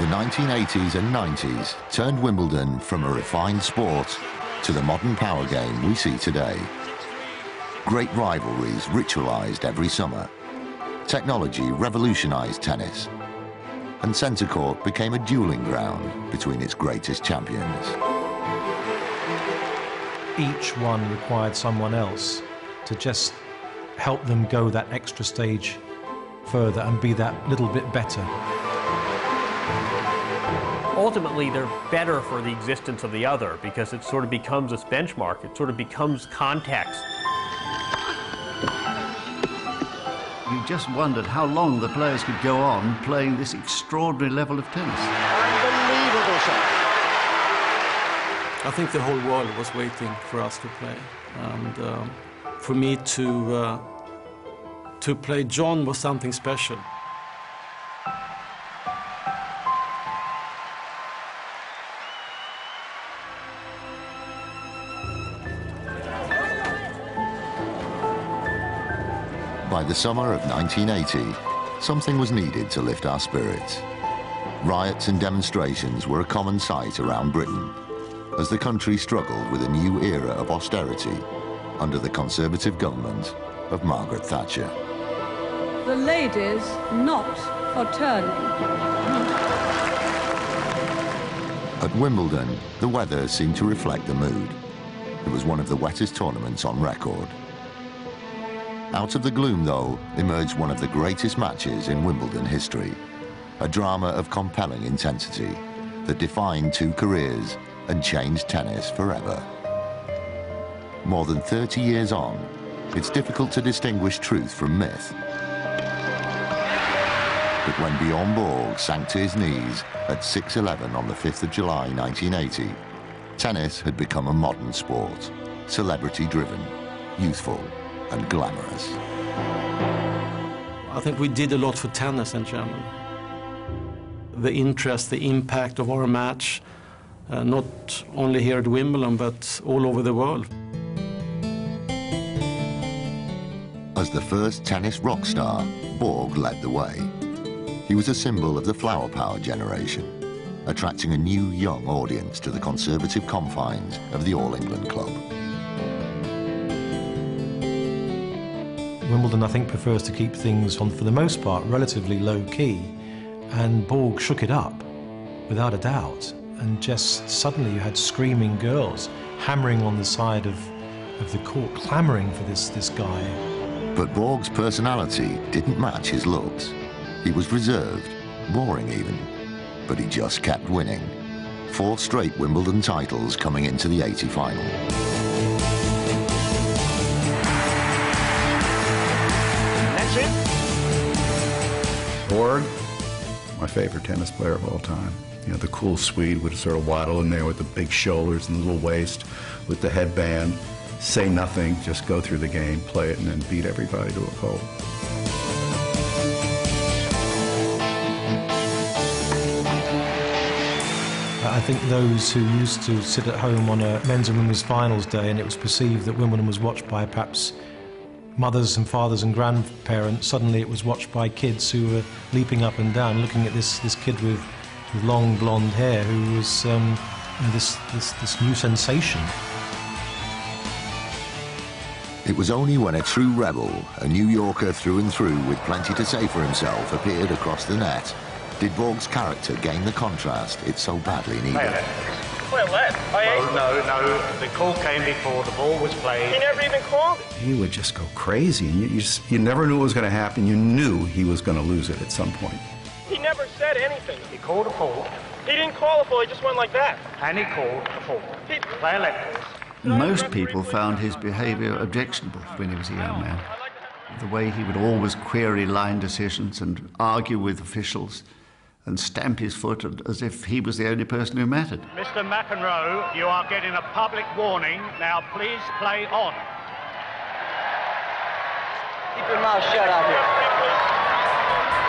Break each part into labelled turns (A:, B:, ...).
A: The 1980s and 90s turned Wimbledon from a refined sport to the modern power game we see today. Great rivalries ritualized every summer. Technology revolutionized tennis. And centre court became a dueling ground between its greatest champions.
B: Each one required someone else to just help them go that extra stage further and be that little bit better.
C: Ultimately, they're better for the existence of the other because it sort of becomes this benchmark. It sort of becomes context.
D: You just wondered how long the players could go on playing this extraordinary level of tennis.
E: Unbelievable shot.
F: I think the whole world was waiting for us to play. And for me to play John was something special.
A: By the summer of 1980, something was needed to lift our spirits. Riots and demonstrations were a common sight around Britain as the country struggled with a new era of austerity under the Conservative government of Margaret Thatcher.
G: The ladies not for turning.
A: At Wimbledon, the weather seemed to reflect the mood. It was one of the wettest tournaments on record. Out of the gloom, though, emerged one of the greatest matches in Wimbledon history, a drama of compelling intensity that defined two careers and changed tennis forever. More than 30 years on, it's difficult to distinguish truth from myth. But when Bjorn Borg sank to his knees at 6-11 on the 5th of July 1980, tennis had become a modern sport, celebrity-driven, youthful, and glamorous.
F: I think we did a lot for tennis in Germany. The interest, the impact of our match, not only here at Wimbledon, but all over the world.
A: As the first tennis rock star, Borg led the way. He was a symbol of the flower power generation, attracting a new, young audience to the conservative confines of the All England Club.
B: Wimbledon, I think, prefers to keep things, for the most part, relatively low-key, and Borg shook it up, without a doubt, and just suddenly you had screaming girls hammering on the side of the court, clamouring for this guy.
A: But Borg's personality didn't match his looks. He was reserved, boring even, but he just kept winning. 4 straight Wimbledon titles coming into the 80 final.
H: Borg, my favorite tennis player of all time. You know, the cool Swede would sort of waddle in there with the big shoulders and the little waist, with the headband, say nothing, just go through the game, play it, and then beat everybody to a pulp.
B: I think those who used to sit at home on a men's and women's finals day, and it was perceived that Wimbledon was watched by perhaps mothers and fathers and grandparents, suddenly it was watched by kids who were leaping up and down, looking at this kid with long blonde hair who was this new sensation.
A: It was only when a true rebel, a New Yorker through and through with plenty to say for himself, appeared across the net, did Borg's character gain the contrast it so badly needed.
I: Well, no, the call came before the ball was played. He never even called it.
H: He would just go crazy, and you never knew what was going to happen. You knew he was going to lose it at some point.
I: He never said anything. He called a fault. He didn't call a fault, he just went like that. And he called a fault. Player left.
D: Most people found his behaviour objectionable when he was a young man. The way he would always query line decisions and argue with officials and stamp his foot as if he was the only person who mattered.
I: Mr. McEnroe, you are getting a public warning. Now please play on.
E: Keep your mouth shut out here.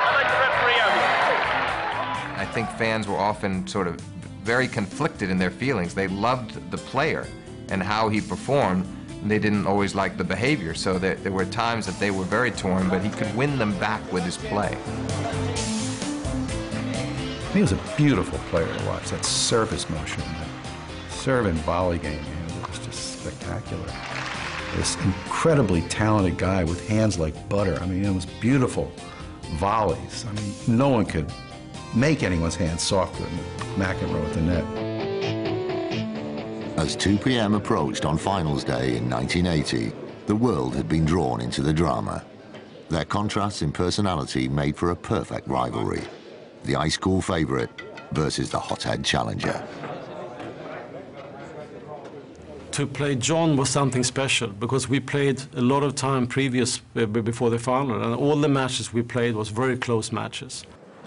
I: I'd like the referee over.
J: I think fans were often sort of very conflicted in their feelings. They loved the player and how he performed. They didn't always like the behavior, so there were times that they were very torn, but he could win them back with his play.
H: He was a beautiful player to watch. That surface motion, that serve and volley game, it was just spectacular. This incredibly talented guy with hands like butter. I mean, it was beautiful volleys. I mean, no one could make anyone's hands softer than McEnroe at the net.
A: As 2 p.m. approached on finals day in 1980, the world had been drawn into the drama. Their contrasts in personality made for a perfect rivalry. The ice-cool favorite versus the hothead challenger.
F: To play John was something special because we played a lot of time before the final, and all the matches we played was very close matches.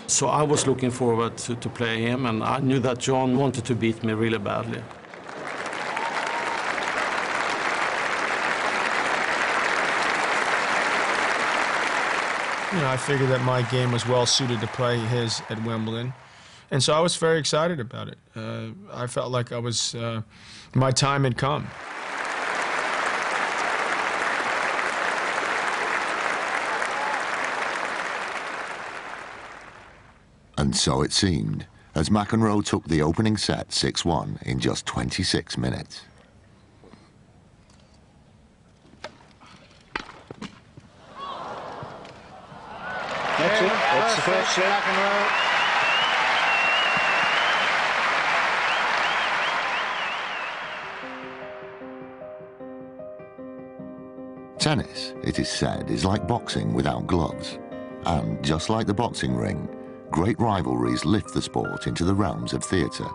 F: So I was looking forward to play him, and I knew that John wanted to beat me really badly.
K: You know, I figured that my game was well suited to play his at Wimbledon, and so I was very excited about it. I felt like my time had come.
A: And so it seemed, as McEnroe took the opening set 6-1 in just 26 minutes.
E: That's it. That's the first set. McEnroe.
A: Tennis, it is said, is like boxing without gloves. And just like the boxing ring, great rivalries lift the sport into the realms of theatre,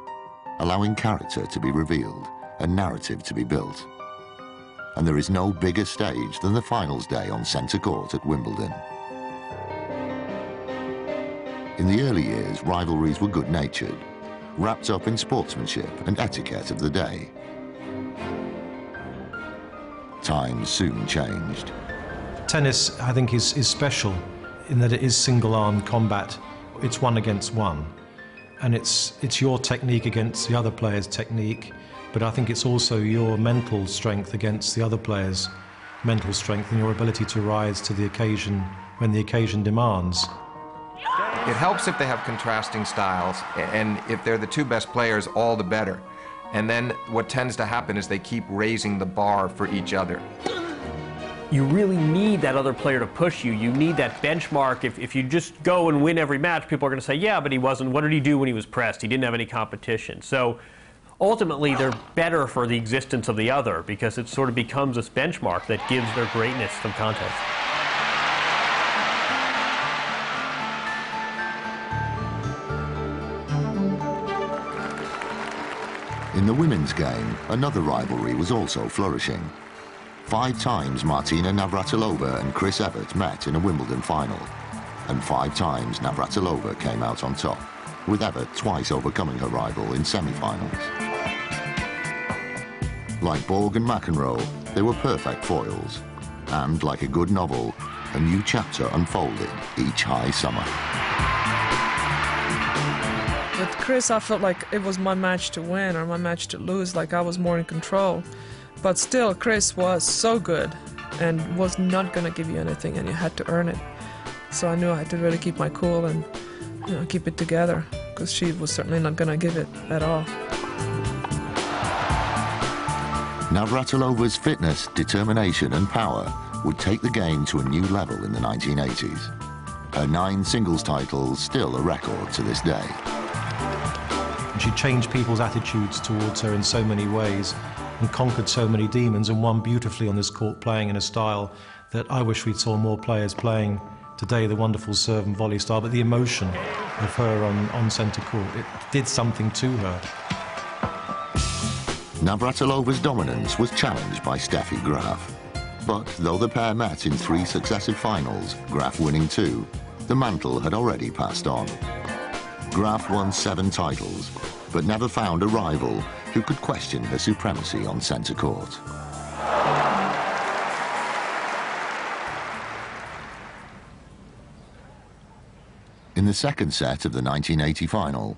A: allowing character to be revealed and narrative to be built. And there is no bigger stage than the finals day on centre court at Wimbledon. In the early years, rivalries were good-natured, wrapped up in sportsmanship and etiquette of the day. Times soon changed.
B: Tennis, I think, is special in that it is single-arm combat. It's one against one, and it's your technique against the other player's technique, but I think it's also your mental strength against the other player's mental strength and your ability to rise to the occasion when the occasion demands.
J: It helps if they have contrasting styles, and if they're the two best players, all the better. And then what tends to happen is they keep raising the bar for each other.
C: You really need that other player to push you. You need that benchmark. If you just go and win every match, people are going to say, yeah, but he wasn't. What did he do when he was pressed? He didn't have any competition. So ultimately, they're better for the existence of the other because it sort of becomes this benchmark that gives their greatness some context.
A: In the women's game, another rivalry was also flourishing. 5 times Martina Navratilova and Chris Evert met in a Wimbledon final, and 5 times Navratilova came out on top, with Evert twice overcoming her rival in semi-finals. Like Borg and McEnroe, they were perfect foils, and like a good novel, a new chapter unfolded each high summer.
L: With Chris, I felt like it was my match to win or my match to lose, like I was more in control. But still, Chris was so good and was not going to give you anything, and you had to earn it. So I knew I had to really keep my cool and keep it together, because she was certainly not going to give it at all.
A: Navratilova's fitness, determination and power would take the game to a new level in the 1980s. Her 9 singles titles still a record to this day.
B: She changed people's attitudes towards her in so many ways and conquered so many demons, and won beautifully on this court, playing in a style that I wish we saw more players playing today, the wonderful serve and volley style, but the emotion of her on centre court, it did something to her.
A: Navratilova's dominance was challenged by Steffi Graf. But though the pair met in 3 successive finals, Graf winning 2, the mantle had already passed on. Graf won 7 titles, but never found a rival who could question her supremacy on centre court. In the second set of the 1980 final,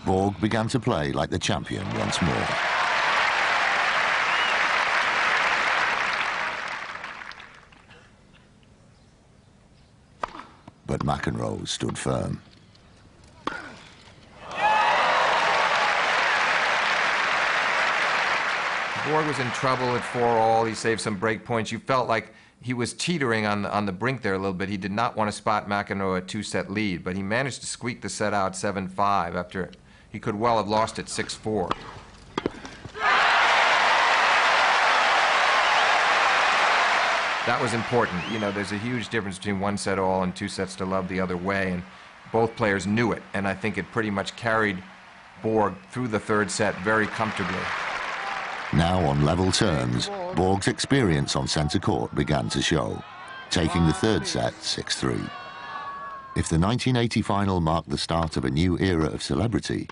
A: Borg began to play like the champion once more. But McEnroe stood firm.
J: Borg was in trouble at 4-all. He saved some break points. You felt like he was teetering on the brink there a little bit. He did not want to spot McEnroe a 2-set lead, but he managed to squeak the set out 7-5 after he could well have lost it 6-4. That was important. You know, there's a huge difference between 1-set all and 2 sets to love the other way, and both players knew it, and I think it pretty much carried Borg through the 3rd set very comfortably.
A: Now on level terms, Borg's experience on centre court began to show, taking the 3rd set 6-3. If the 1980 final marked the start of a new era of celebrity,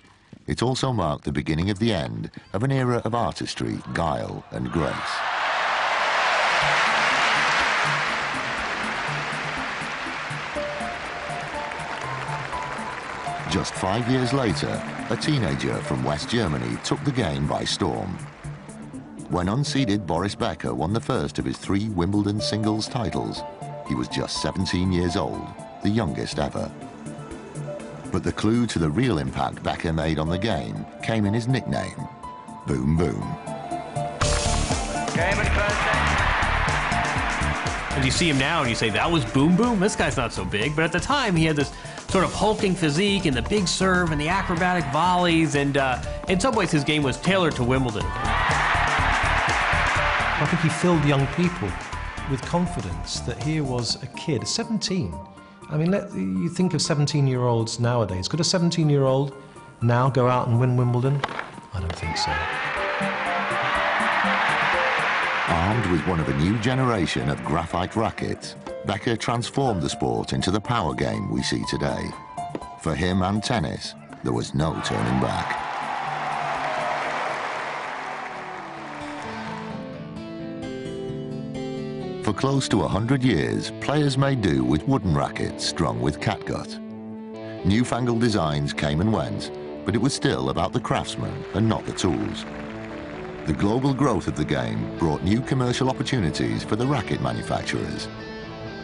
A: it also marked the beginning of the end of an era of artistry, guile and grace. Just 5 years later, a teenager from West Germany took the game by storm. When unseeded Boris Becker won the first of his 3 Wimbledon singles titles, he was just 17 years old, the youngest ever. But the clue to the real impact Becker made on the game came in his nickname, Boom Boom.
C: Game and first set. And you see him now and you say, that was Boom Boom? This guy's not so big. But at the time, he had this sort of hulking physique and the big serve and the acrobatic volleys. And in some ways, his game was tailored to Wimbledon.
B: I think he filled young people with confidence that here was a kid, 17. I mean, you think of 17-year-olds nowadays. Could a 17-year-old now go out and win Wimbledon? I don't think so.
A: Armed with one of a new generation of graphite rackets, Becker transformed the sport into the power game we see today. For him and tennis, there was no turning back. For close to 100 years, players made do with wooden rackets strung with catgut. Newfangled designs came and went, but it was still about the craftsman and not the tools. The global growth of the game brought new commercial opportunities for the racket manufacturers,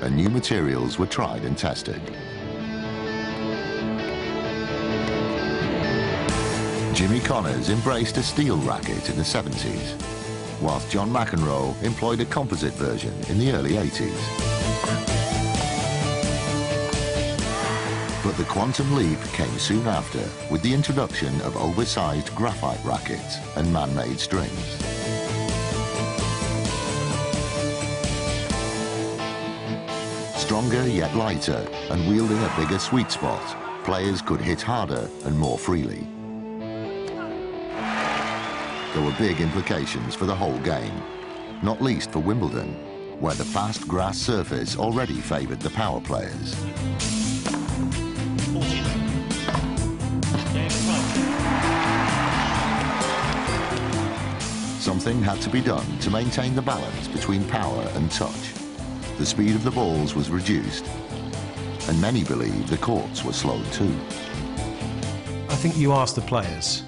A: and new materials were tried and tested. Jimmy Connors embraced a steel racket in the 70s, whilst John McEnroe employed a composite version in the early 80s. But the quantum leap came soon after with the introduction of oversized graphite rackets and man-made strings. Stronger yet lighter and wielding a bigger sweet spot, players could hit harder and more freely. There were big implications for the whole game, not least for Wimbledon, where the fast grass surface already favoured the power players. Something had to be done to maintain the balance between power and touch. The speed of the balls was reduced, and many believe the courts were slowed too.
B: I think you ask the players,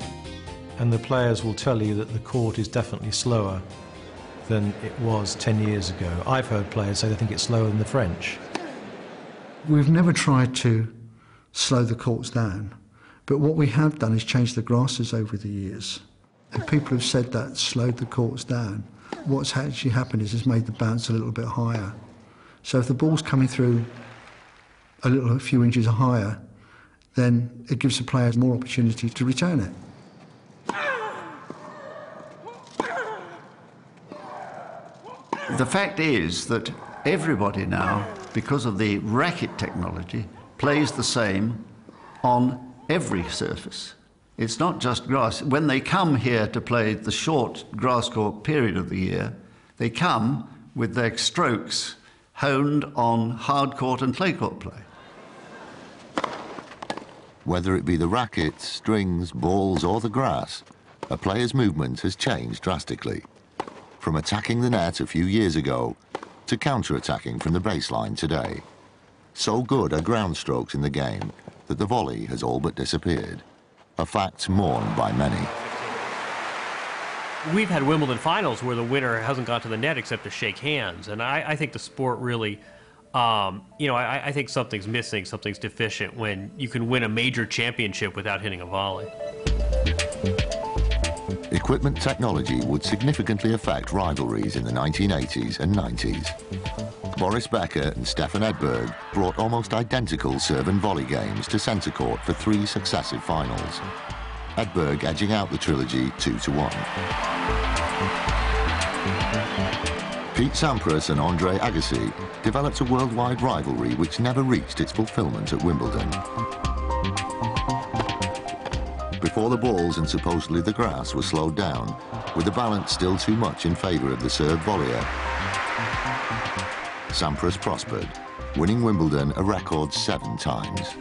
B: and the players will tell you that the court is definitely slower than it was 10 years ago. I've heard players say they think it's slower than the French.
M: We've never tried to slow the courts down, but what we have done is change the grasses over the years. And people have said that slowed the courts down. What's actually happened is it's made the bounce a little bit higher. So if the ball's coming through a few inches higher, then it gives the players more opportunity to return it.
D: The fact is that everybody now, because of the racket technology, plays the same on every surface. It's not just grass. When they come here to play the short grass court period of the year, they come with their strokes honed on hard court and clay court play.
A: Whether it be the rackets, strings, balls or the grass, a player's movement has changed drastically. From attacking the net a few years ago to counter-attacking from the baseline today. So good are ground strokes in the game that the volley has all but disappeared, a fact mourned by many.
C: We've had Wimbledon finals where the winner hasn't got to the net except to shake hands, and I think the sport really, I think something's missing, something's deficient when you can win a major championship without hitting a volley.
A: Equipment technology would significantly affect rivalries in the 1980s and 90s. Boris Becker and Stefan Edberg brought almost identical serve and volley games to centre court for 3 successive finals. Edberg edging out the trilogy 2-1. Pete Sampras and Andre Agassi developed a worldwide rivalry which never reached its fulfilment at Wimbledon. Before the balls and supposedly the grass were slowed down, with the balance still too much in favour of the serve volleyer, Sampras prospered, winning Wimbledon a record 7 times.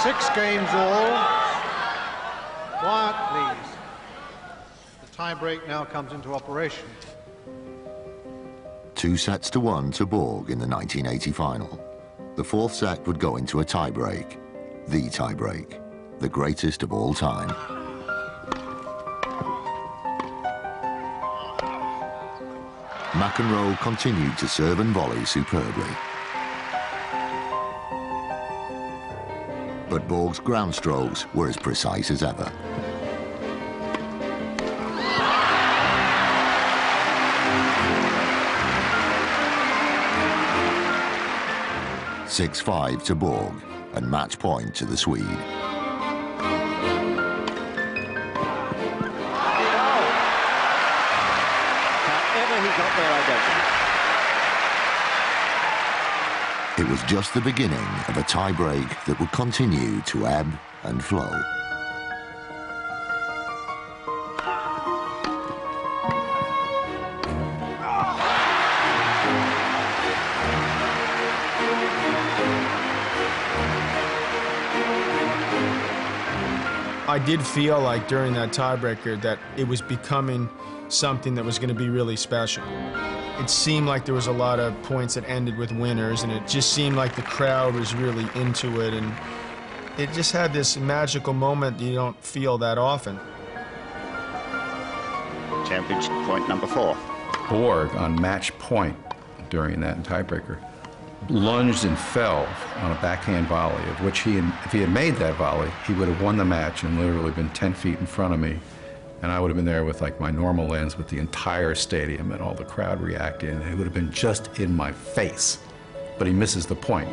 E: Six games all. Quiet, please. The tie-break now comes into operation.
A: 2-1 to Borg in the 1980 final. The 4th set would go into a tie-break. The tie-break. The greatest of all time. McEnroe continued to serve and volley superbly. But Borg's ground strokes were as precise as ever. (6-5) to Borg, and match point to the Swede.
E: However he got there, I don't know.
A: It was just the beginning of a tie-break that would continue to ebb and flow.
K: I did feel like during that tiebreaker that it was becoming something that was going to be really special. It seemed like there was a lot of points that ended with winners, and it just seemed like the crowd was really into it, and it just had this magical moment that you don't feel that often.
N: Championship point number 4.
H: Borg, on match point during that tiebreaker, lunged and fell on a backhand volley, of which if he had made that volley, he would have won the match and literally been 10 feet in front of me. And I would have been there with like my normal lens with the entire stadium and all the crowd reacting, and it would have been just in my face. But he misses the point.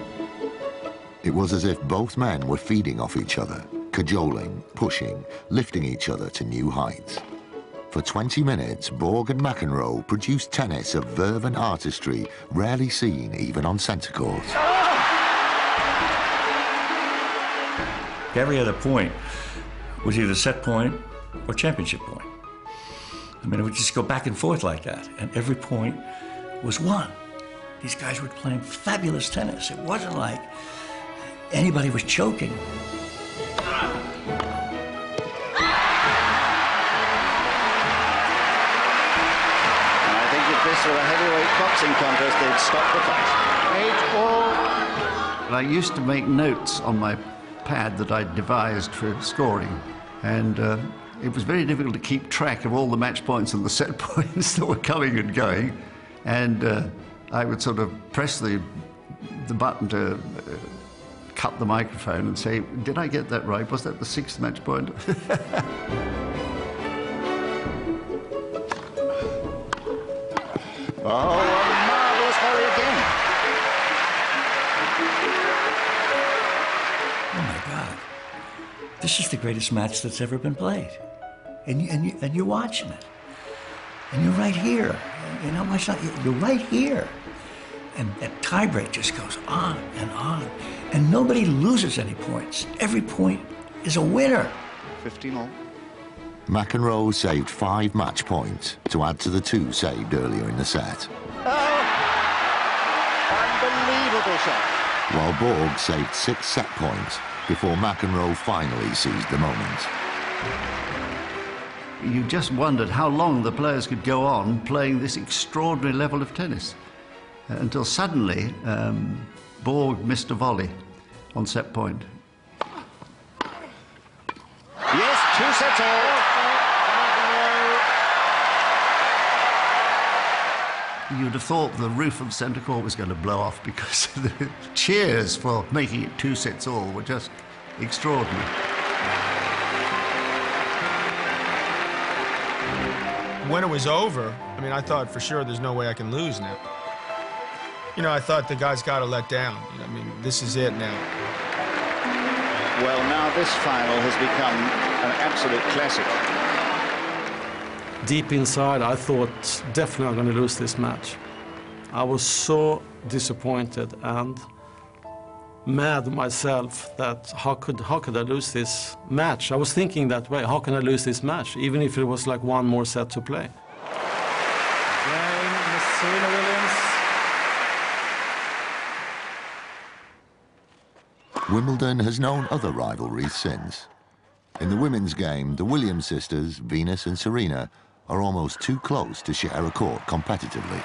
A: It was as if both men were feeding off each other, cajoling, pushing, lifting each other to new heights. For 20 minutes, Borg and McEnroe produced tennis of verve and artistry rarely seen even on centre court.
O: Every other point was either set point or championship point. I mean, it would just go back and forth like that, and every point was won. These guys were playing fabulous tennis. It wasn't like anybody was choking.
N: If this were a heavyweight boxing contest, they'd stop the fight.
D: 8-all. I used to make notes on my pad that I'd devised for scoring, and it was very difficult to keep track of all the match points and the set points that were coming and going, and I would sort of press the button to cut the microphone and say, did I get that right? Was that the 6th match point?
N: Oh, a marvellous volley again.
O: Oh my God, this is the greatest match that's ever been played, and you're watching it, and you're right here. You know, you're right here, and that tiebreak just goes on, and nobody loses any points. Every point is a winner.
N: 15-all.
A: McEnroe saved 5 match points to add to the 2 saved earlier in the set.
N: Oh, unbelievable shot.
A: While Borg saved 6 set points before McEnroe finally seized the moment.
D: You just wondered how long the players could go on playing this extraordinary level of tennis. Until suddenly, Borg missed a volley on set point.
N: Yes, 2-all.
D: You'd have thought the roof of centre court was going to blow off because the cheers for making it 2 sets all were just extraordinary.
K: When it was over, I mean, I thought for sure there's no way I can lose now. You know, I thought the guy's got to let down. You know, I mean, this is it now.
N: Well, now this final has become an absolute classic.
F: Deep inside, I thought definitely I'm going to lose this match. I was so disappointed and mad myself that how could I lose this match? I was thinking that way, how can I lose this match, even if it was like one more set to play.
E: Again, Miss Serena Williams.
A: Wimbledon has known other rivalries since. In the women's game, the Williams sisters, Venus and Serena, are almost too close to share a court competitively.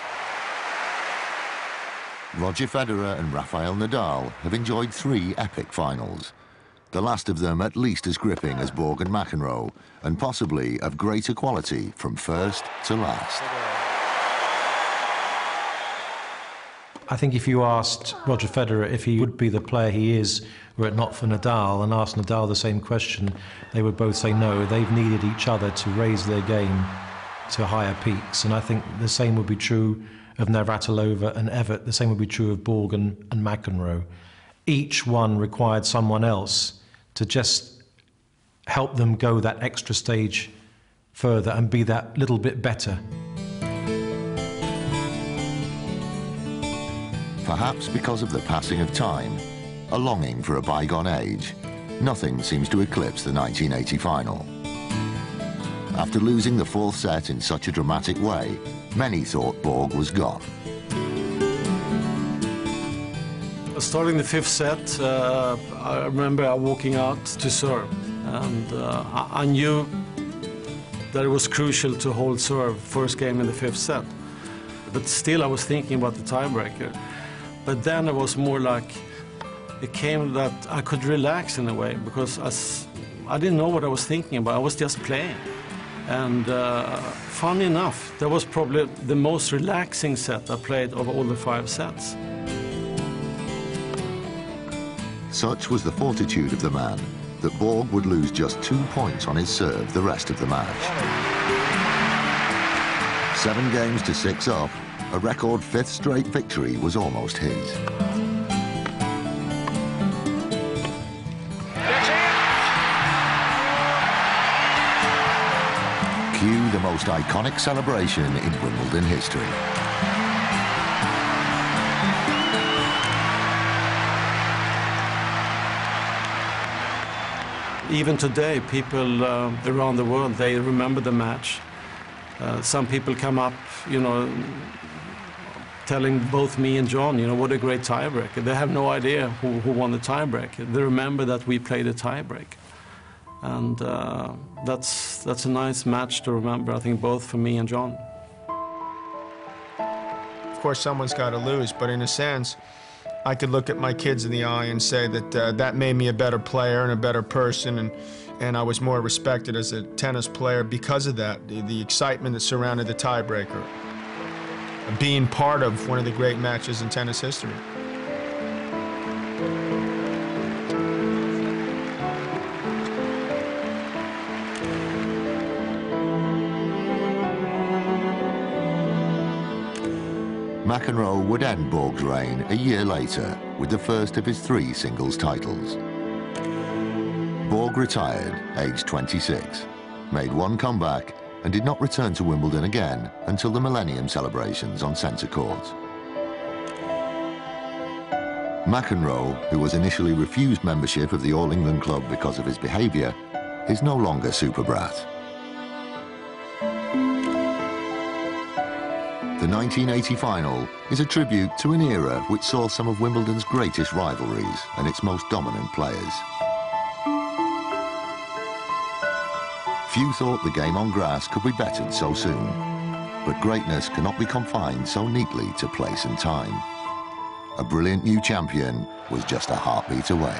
A: Roger Federer and Rafael Nadal have enjoyed 3 epic finals, the last of them at least as gripping as Borg and McEnroe, and possibly of greater quality from first to last.
B: I think if you asked Roger Federer if he would be the player he is were it not for Nadal, and asked Nadal the same question, they would both say no. They've needed each other to raise their game to higher peaks, and I think the same would be true of Navratilova and Evert. The same would be true of Borg and McEnroe. Each one required someone else to just help them go that extra stage further and be that little bit better.
A: Perhaps because of the passing of time, a longing for a bygone age, nothing seems to eclipse the 1980 final. After losing the 4th set in such a dramatic way, many thought Borg was gone.
F: Starting the 5th set, I remember walking out to serve, and I knew that it was crucial to hold serve first game in the 5th set. But still I was thinking about the tiebreaker. But then it was more like, it came that I could relax in a way, because I didn't know what I was thinking about, I was just playing. And funny enough, that was probably the most relaxing set I played of all the 5 sets.
A: Such was the fortitude of the man that Borg would lose just 2 points on his serve the rest of the match. 7 games to 6 up, a record 5th straight victory was almost his. Cue the most iconic celebration in Wimbledon history.
F: Even today, people around the world, they remember the match. Some people come up, you know, telling both me and John, you know, what a great tiebreaker. They have no idea who won the tiebreaker. They remember that we played a tiebreak. And that's a nice match to remember, I think, both for me and John.
K: Of course, someone's got to lose, but in a sense, I could look at my kids in the eye and say that that made me a better player and a better person, and I was more respected as a tennis player because of that, the excitement that surrounded the tiebreaker, being part of one of the great matches in tennis history.
A: McEnroe would end Borg's reign a year later with the first of his 3 singles titles. Borg retired, aged 26, made 1 comeback and did not return to Wimbledon again until the Millennium celebrations on centre court. McEnroe, who was initially refused membership of the All England club because of his behaviour, is no longer super brat. The 1980 final is a tribute to an era which saw some of Wimbledon's greatest rivalries and its most dominant players. Few thought the game on grass could be bettered so soon, but greatness cannot be confined so neatly to place and time. A brilliant new champion was just a heartbeat away.